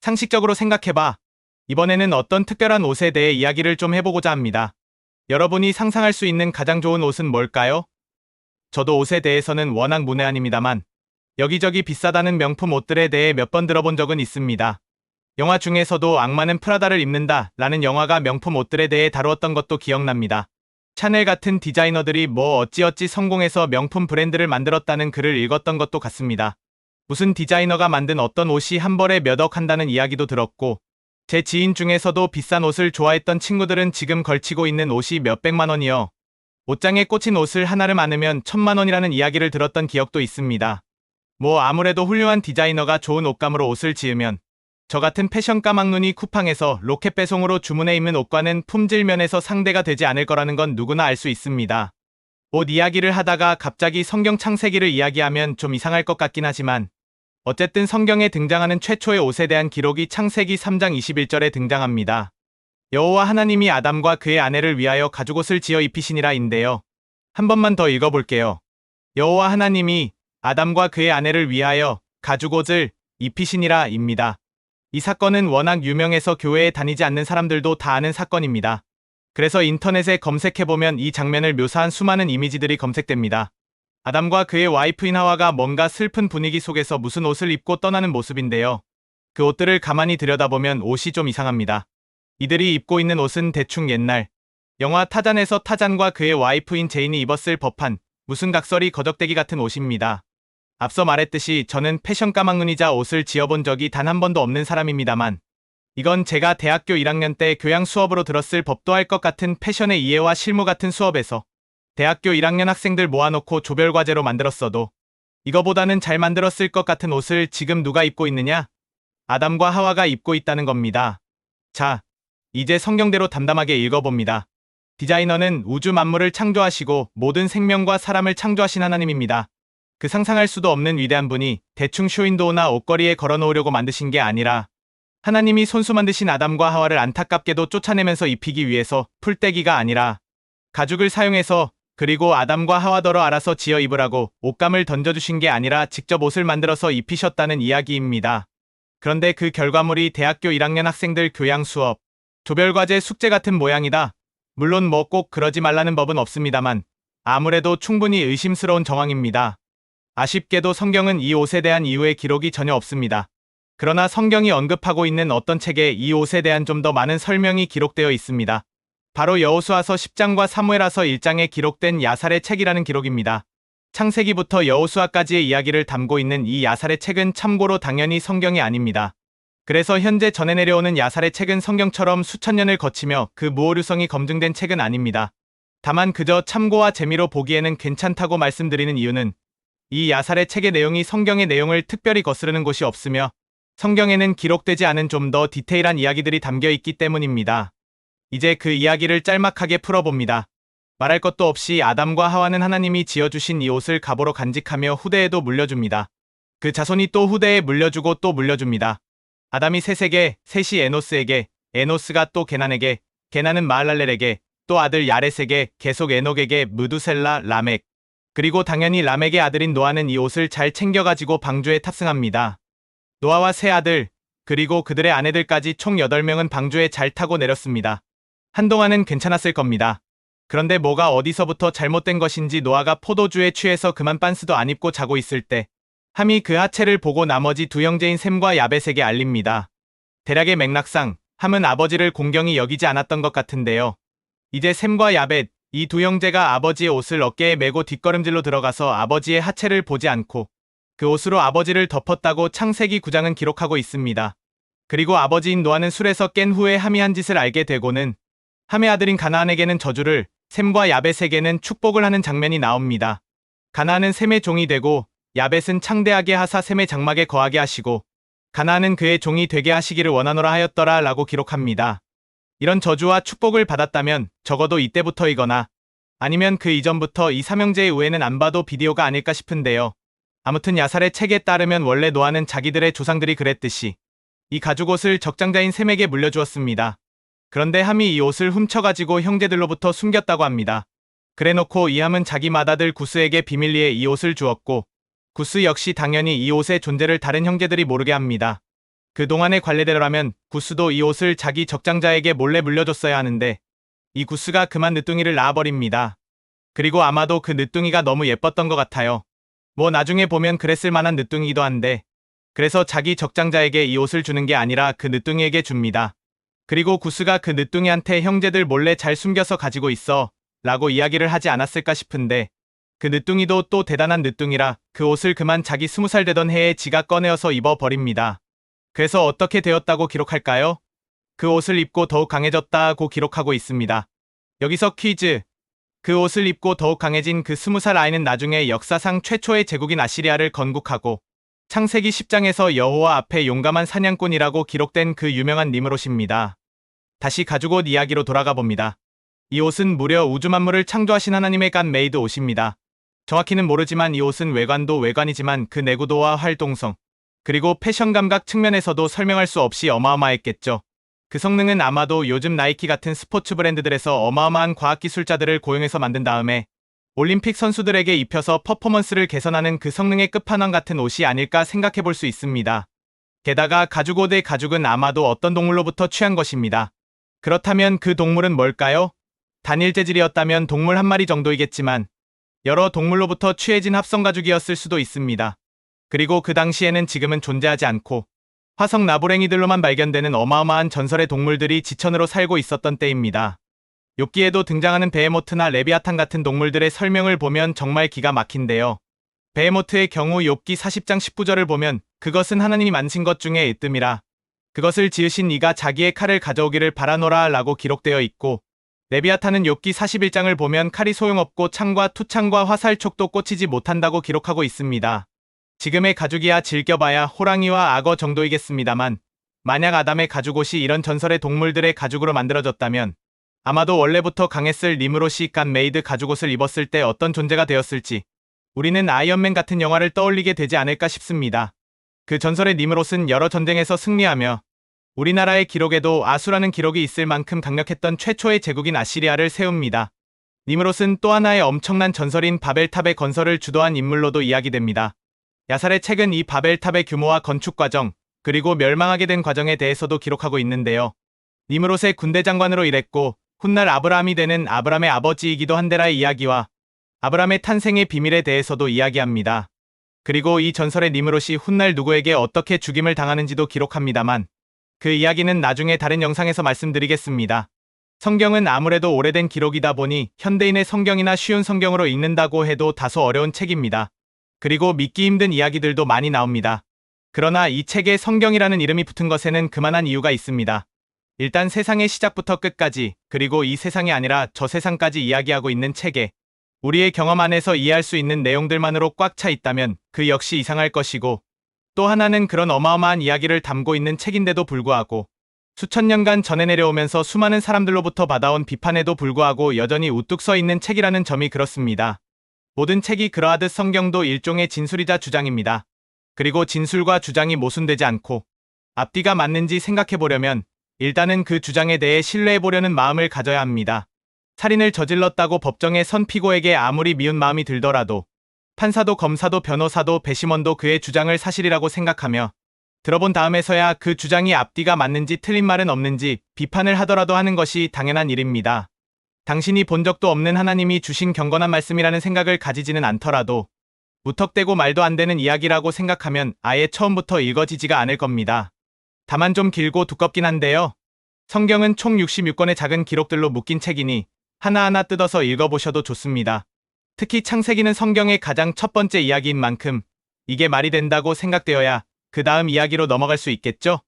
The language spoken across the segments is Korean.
상식적으로 생각해봐. 이번에는 어떤 특별한 옷에 대해 이야기를 좀 해보고자 합니다. 여러분이 상상할 수 있는 가장 좋은 옷은 뭘까요? 저도 옷에 대해서는 워낙 문외한입니다만 여기저기 비싸다는 명품 옷들에 대해 몇 번 들어본 적은 있습니다. 영화 중에서도 악마는 프라다를 입는다 라는 영화가 명품 옷들에 대해 다루었던 것도 기억납니다. 샤넬 같은 디자이너들이 뭐 어찌어찌 성공해서 명품 브랜드를 만들었다는 글을 읽었던 것도 같습니다. 무슨 디자이너가 만든 어떤 옷이 한 벌에 몇 억 한다는 이야기도 들었고, 제 지인 중에서도 비싼 옷을 좋아했던 친구들은 지금 걸치고 있는 옷이 몇백만 원이요. 옷장에 꽂힌 옷을 하나를 많으면 1,000만 원이라는 이야기를 들었던 기억도 있습니다. 뭐 아무래도 훌륭한 디자이너가 좋은 옷감으로 옷을 지으면 저 같은 패션 까막눈이 쿠팡에서 로켓 배송으로 주문해 입는 옷과는 품질 면에서 상대가 되지 않을 거라는 건 누구나 알 수 있습니다. 옷 이야기를 하다가 갑자기 성경 창세기를 이야기하면 좀 이상할 것 같긴 하지만 어쨌든 성경에 등장하는 최초의 옷에 대한 기록이 창세기 3장 21절에 등장합니다. 여호와 하나님이 아담과 그의 아내를 위하여 가죽옷을 지어 입히시니라인데요. 한 번만 더 읽어볼게요. 여호와 하나님이 아담과 그의 아내를 위하여 가죽옷을 입히시니라입니다. 이 사건은 워낙 유명해서 교회에 다니지 않는 사람들도 다 아는 사건입니다. 그래서 인터넷에 검색해보면 이 장면을 묘사한 수많은 이미지들이 검색됩니다. 아담과 그의 와이프인 하와가 뭔가 슬픈 분위기 속에서 무슨 옷을 입고 떠나는 모습인데요. 그 옷들을 가만히 들여다보면 옷이 좀 이상합니다. 이들이 입고 있는 옷은 대충 옛날 영화 타잔에서 타잔과 그의 와이프인 제인이 입었을 법한 무슨 각설이 거적대기 같은 옷입니다. 앞서 말했듯이 저는 패션 까막눈이자 옷을 지어본 적이 단 한 번도 없는 사람입니다만 이건 제가 대학교 1학년 때 교양 수업으로 들었을 법도 할 것 같은 패션의 이해와 실무 같은 수업에서 대학교 1학년 학생들 모아놓고 조별과제로 만들었어도 이거보다는 잘 만들었을 것 같은 옷을 지금 누가 입고 있느냐? 아담과 하와가 입고 있다는 겁니다. 자, 이제 성경대로 담담하게 읽어봅니다. 디자이너는 우주 만물을 창조하시고 모든 생명과 사람을 창조하신 하나님입니다. 그 상상할 수도 없는 위대한 분이 대충 쇼윈도우나 옷걸이에 걸어놓으려고 만드신 게 아니라 하나님이 손수 만드신 아담과 하와를 안타깝게도 쫓아내면서 입히기 위해서 풀떼기가 아니라 가죽을 사용해서 그리고 아담과 하와더러 알아서 지어 입으라고 옷감을 던져주신 게 아니라 직접 옷을 만들어서 입히셨다는 이야기입니다. 그런데 그 결과물이 대학교 1학년 학생들 교양 수업, 조별과제 숙제 같은 모양이다. 물론 뭐 꼭 그러지 말라는 법은 없습니다만 아무래도 충분히 의심스러운 정황입니다. 아쉽게도 성경은 이 옷에 대한 이유의 기록이 전혀 없습니다. 그러나 성경이 언급하고 있는 어떤 책에 이 옷에 대한 좀 더 많은 설명이 기록되어 있습니다. 바로 여호수아서 10장과 사무엘하서 1장에 기록된 야살의 책이라는 기록입니다. 창세기부터 여호수아까지의 이야기를 담고 있는 이 야살의 책은 참고로 당연히 성경이 아닙니다. 그래서 현재 전해 내려오는 야살의 책은 성경처럼 수천 년을 거치며 그 무오류성이 검증된 책은 아닙니다. 다만 그저 참고와 재미로 보기에는 괜찮다고 말씀드리는 이유는 이 야살의 책의 내용이 성경의 내용을 특별히 거스르는 곳이 없으며 성경에는 기록되지 않은 좀 더 디테일한 이야기들이 담겨 있기 때문입니다. 이제 그 이야기를 짤막하게 풀어봅니다. 말할 것도 없이 아담과 하와는 하나님이 지어주신 이 옷을 갑오로 간직하며 후대에도 물려줍니다. 그 자손이 또 후대에 물려주고 또 물려줍니다. 아담이 셋에게, 셋이 에노스에게, 에노스가 또 게난에게, 게난은 마할랄렐에게, 또 아들 야렛에게, 계속 에녹에게, 무두셀라, 라멕. 그리고 당연히 라멕의 아들인 노아는 이 옷을 잘 챙겨가지고 방주에 탑승합니다. 노아와 세 아들, 그리고 그들의 아내들까지 총 8명은 방주에 잘 타고 내렸습니다. 한동안은 괜찮았을 겁니다. 그런데 뭐가 어디서부터 잘못된 것인지 노아가 포도주에 취해서 그만 빤스도 안 입고 자고 있을 때 함이 그 하체를 보고 나머지 두 형제인 셈과 야벳에게 알립니다. 대략의 맥락상 함은 아버지를 공경히 여기지 않았던 것 같은데요. 이제 셈과 야벳, 이 두 형제가 아버지의 옷을 어깨에 메고 뒷걸음질로 들어가서 아버지의 하체를 보지 않고 그 옷으로 아버지를 덮었다고 창세기 9장은 기록하고 있습니다. 그리고 아버지인 노아는 술에서 깬 후에 함이 한 짓을 알게 되고는 함의 아들인 가나안에게는 저주를, 셈과 야벳에게는 축복을 하는 장면이 나옵니다. 가나안은 셈의 종이 되고 야벳은 창대하게 하사 셈의 장막에 거하게 하시고 가나안은 그의 종이 되게 하시기를 원하노라 하였더라 라고 기록합니다. 이런 저주와 축복을 받았다면 적어도 이때부터이거나 아니면 그 이전부터 이 삼형제의 우애는 안 봐도 비디오가 아닐까 싶은데요. 아무튼 야살의 책에 따르면 원래 노아는 자기들의 조상들이 그랬듯이 이 가죽옷을 적장자인 셈에게 물려주었습니다. 그런데 함이 이 옷을 훔쳐가지고 형제들로부터 숨겼다고 합니다. 그래놓고 이 함은 자기 맏아들 구스에게 비밀리에 이 옷을 주었고 구스 역시 당연히 이 옷의 존재를 다른 형제들이 모르게 합니다. 그동안의 관례대로라면 구스도 이 옷을 자기 적장자에게 몰래 물려줬어야 하는데 이 구스가 그만 늦둥이를 낳아버립니다. 그리고 아마도 그 늦둥이가 너무 예뻤던 것 같아요. 뭐 나중에 보면 그랬을 만한 늦둥이기도 한데 그래서 자기 적장자에게 이 옷을 주는 게 아니라 그 늦둥이에게 줍니다. 그리고 구스가 그 늦둥이한테 형제들 몰래 잘 숨겨서 가지고 있어 라고 이야기를 하지 않았을까 싶은데 그 늦둥이도 또 대단한 늦둥이라 그 옷을 그만 자기 20살 되던 해에 지가 꺼내어서 입어버립니다. 그래서 어떻게 되었다고 기록할까요? 그 옷을 입고 더욱 강해졌다고 기록하고 있습니다. 여기서 퀴즈. 그 옷을 입고 더욱 강해진 그 20살 아이는 나중에 역사상 최초의 제국인 아시리아를 건국하고 창세기 10장에서 여호와 앞에 용감한 사냥꾼이라고 기록된 그 유명한 니므롯입니다. 다시 가죽옷 이야기로 돌아가 봅니다. 이 옷은 무려 우주 만물을 창조하신 하나님의 간 메이드 옷입니다. 정확히는 모르지만 이 옷은 외관도 외관이지만 그 내구도와 활동성, 그리고 패션 감각 측면에서도 설명할 수 없이 어마어마했겠죠. 그 성능은 아마도 요즘 나이키 같은 스포츠 브랜드들에서 어마어마한 과학기술자들을 고용해서 만든 다음에 올림픽 선수들에게 입혀서 퍼포먼스를 개선하는 그 성능의 끝판왕 같은 옷이 아닐까 생각해 볼 수 있습니다. 게다가 가죽옷의 가죽은 아마도 어떤 동물로부터 취한 것입니다. 그렇다면 그 동물은 뭘까요? 단일 재질이었다면 동물 한 마리 정도이겠지만 여러 동물로부터 취해진 합성 가죽이었을 수도 있습니다. 그리고 그 당시에는 지금은 존재하지 않고 화성 나부랭이들로만 발견되는 어마어마한 전설의 동물들이 지천으로 살고 있었던 때입니다. 욥기에도 등장하는 베헤모트나 레비아탄 같은 동물들의 설명을 보면 정말 기가 막힌데요. 베헤모트의 경우 욥기 40장 19절을 보면 그것은 하나님이 만드신 것 중에 으뜸이라 그것을 지으신 이가 자기의 칼을 가져오기를 바라노라 라고 기록되어 있고 레비아탄은 욥기 41장을 보면 칼이 소용없고 창과 투창과 화살촉도 꽂히지 못한다고 기록하고 있습니다. 지금의 가죽이야 질겨봐야 호랑이와 악어 정도이겠습니다만 만약 아담의 가죽옷이 이런 전설의 동물들의 가죽으로 만들어졌다면 아마도 원래부터 강했을 니므롯이 간 메이드 가죽옷을 입었을 때 어떤 존재가 되었을지 우리는 아이언맨 같은 영화를 떠올리게 되지 않을까 싶습니다. 그 전설의 니므롯은 여러 전쟁에서 승리하며 우리나라의 기록에도 아수라는 기록이 있을 만큼 강력했던 최초의 제국인 아시리아를 세웁니다. 니므롯은 또 하나의 엄청난 전설인 바벨탑의 건설을 주도한 인물로도 이야기됩니다. 야살의 책은 이 바벨탑의 규모와 건축 과정, 그리고 멸망하게 된 과정에 대해서도 기록하고 있는데요. 니므롯의 군대 장관으로 일했고 훗날 아브라함이 되는 아브람의 아버지이기도 한 데라의 이야기와 아브람의 탄생의 비밀에 대해서도 이야기합니다. 그리고 이 전설의 니므롯이 훗날 누구에게 어떻게 죽임을 당하는지도 기록합니다만 그 이야기는 나중에 다른 영상에서 말씀드리겠습니다. 성경은 아무래도 오래된 기록이다 보니 현대인의 성경이나 쉬운 성경으로 읽는다고 해도 다소 어려운 책입니다. 그리고 믿기 힘든 이야기들도 많이 나옵니다. 그러나 이 책에 성경이라는 이름이 붙은 것에는 그만한 이유가 있습니다. 일단 세상의 시작부터 끝까지, 그리고 이 세상이 아니라 저 세상까지 이야기하고 있는 책에 우리의 경험 안에서 이해할 수 있는 내용들만으로 꽉 차 있다면 그 역시 이상할 것이고, 또 하나는 그런 어마어마한 이야기를 담고 있는 책인데도 불구하고 수천 년간 전해 내려오면서 수많은 사람들로부터 받아온 비판에도 불구하고 여전히 우뚝 서 있는 책이라는 점이 그렇습니다. 모든 책이 그러하듯 성경도 일종의 진술이자 주장입니다. 그리고 진술과 주장이 모순되지 않고 앞뒤가 맞는지 생각해보려면 일단은 그 주장에 대해 신뢰해보려는 마음을 가져야 합니다. 살인을 저질렀다고 법정에 선 피고에게 아무리 미운 마음이 들더라도 판사도 검사도 변호사도 배심원도 그의 주장을 사실이라고 생각하며 들어본 다음에서야 그 주장이 앞뒤가 맞는지 틀린 말은 없는지 비판을 하더라도 하는 것이 당연한 일입니다. 당신이 본 적도 없는 하나님이 주신 경건한 말씀이라는 생각을 가지지는 않더라도 무턱대고 말도 안 되는 이야기라고 생각하면 아예 처음부터 읽어지지가 않을 겁니다. 다만 좀 길고 두껍긴 한데요. 성경은 총 66권의 작은 기록들로 묶인 책이니 하나하나 뜯어서 읽어보셔도 좋습니다. 특히 창세기는 성경의 가장 첫 번째 이야기인 만큼 이게 말이 된다고 생각되어야 그 다음 이야기로 넘어갈 수 있겠죠?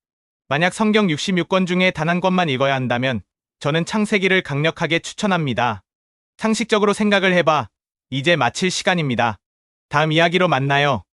만약 성경 66권 중에 단 한 권만 읽어야 한다면 저는 창세기를 강력하게 추천합니다. 상식적으로 생각을 해봐. 이제 마칠 시간입니다. 다음 이야기로 만나요.